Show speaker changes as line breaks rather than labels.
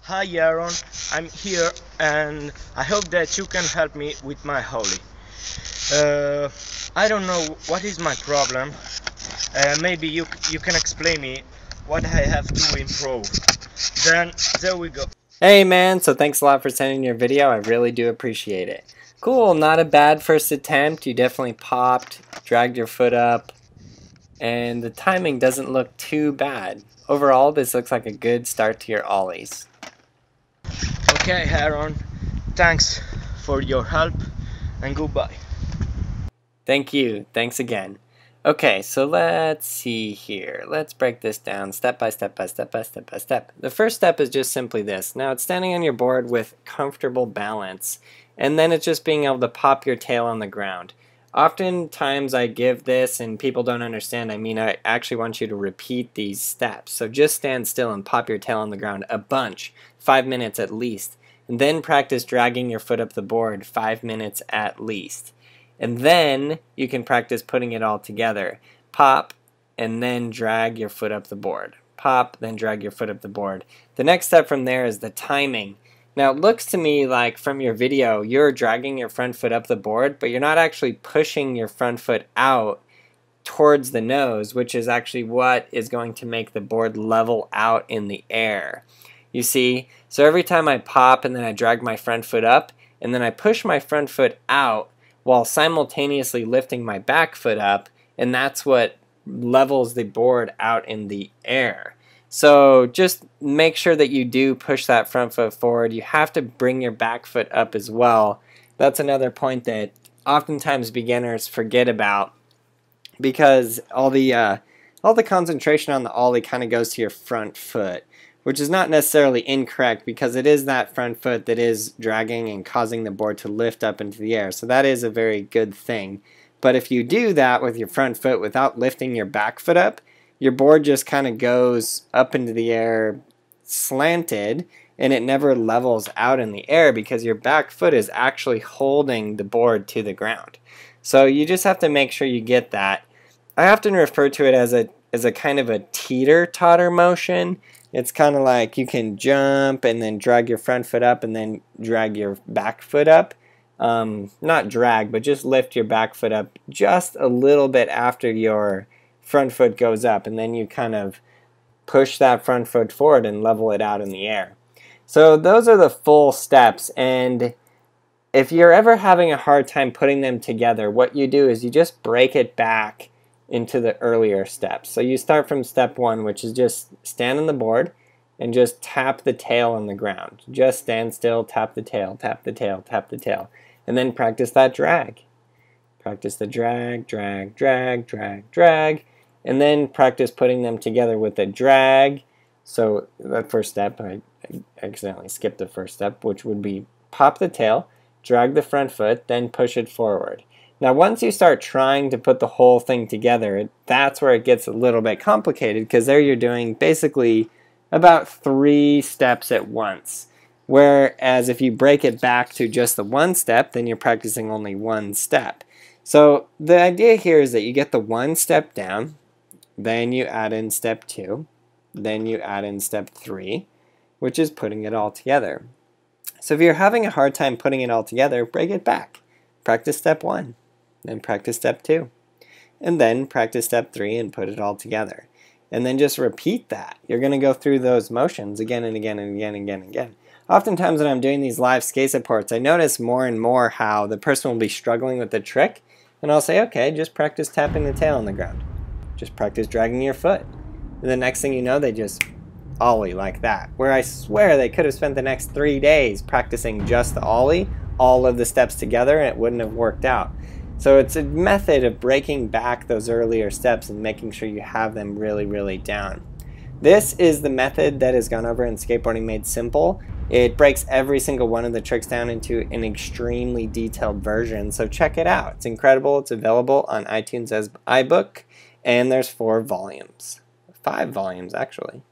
Hi Aaron, I'm here and I hope that you can help me with my Holly. I don't know what is my problem. Maybe you can explain me what I have to improve. Then there we go.
Hey man, so thanks a lot for sending your video. I really do appreciate it. Cool, not a bad first attempt. You definitely popped, dragged your foot up, and the timing doesn't look too bad. Overall, this looks like a good start to your ollies.
Okay Aaron, thanks for your help and goodbye.
Thank you. Thanks again. Okay, so let's see here. Let's break this down step by step by step by step by step. The first step is just simply this. Now it's standing on your board with comfortable balance, and then it's just being able to pop your tail on the ground. Oftentimes I give this and people don't understand. I mean, I actually want you to repeat these steps. So just stand still and pop your tail on the ground a bunch, 5 minutes at least. And then practice dragging your foot up the board 5 minutes at least. And then you can practice putting it all together. Pop, and then drag your foot up the board. Pop, then drag your foot up the board. The next step from there is the timing. Now it looks to me like from your video you're dragging your front foot up the board, but you're not actually pushing your front foot out towards the nose, which is actually what is going to make the board level out in the air. You see? So every time I pop and then I drag my front foot up, and then I push my front foot out, while simultaneously lifting my back foot up, and that's what levels the board out in the air. So just make sure that you do push that front foot forward. You have to bring your back foot up as well. That's another point that oftentimes beginners forget about, because all the concentration on the ollie kind of goes to your front foot, which is not necessarily incorrect, because it is that front foot that is dragging and causing the board to lift up into the air. So that is a very good thing. But if you do that with your front foot without lifting your back foot up, your board just kind of goes up into the air slanted, and it never levels out in the air because your back foot is actually holding the board to the ground. So you just have to make sure you get that. I often refer to it as a kind of a teeter-totter motion. It's kind of like you can jump and then drag your front foot up and then drag your back foot up. Not drag, but just lift your back foot up just a little bit after your front foot goes up, and then you kind of push that front foot forward and level it out in the air. So those are the full steps, and if you're ever having a hard time putting them together, what you do is you just break it back into the earlier steps. So you start from step 1, which is just stand on the board and just tap the tail on the ground. Just stand still, tap the tail, tap the tail, tap the tail. And then practice that drag. Practice the drag, drag, drag, drag, drag. And then practice putting them together with the drag. So that first step, I accidentally skipped the first step, which would be pop the tail, drag the front foot, then push it forward. Now once you start trying to put the whole thing together, that's where it gets a little bit complicated, because there you're doing basically about 3 steps at once. Whereas if you break it back to just the one step, then you're practicing only one step. So the idea here is that you get the one step down, then you add in step 2, then you add in step 3, which is putting it all together. So if you're having a hard time putting it all together, break it back. Practice step 1. Then practice step 2, and then practice step 3 and put it all together. And then just repeat that. You're going to go through those motions again and again and again and again and again. Oftentimes when I'm doing these live skate supports, I notice more and more how the person will be struggling with the trick, and I'll say, okay, just practice tapping the tail on the ground. Just practice dragging your foot. And the next thing you know, they just ollie like that. Where I swear they could have spent the next 3 days practicing just the ollie, all of the steps together, and it wouldn't have worked out. So it's a method of breaking back those earlier steps and making sure you have them really, really down. This is the method that has gone over in Skateboarding Made Simple. It breaks every single one of the tricks down into an extremely detailed version, so check it out. It's incredible. It's available on iTunes as iBook, and there's 4 volumes. 5 volumes, actually.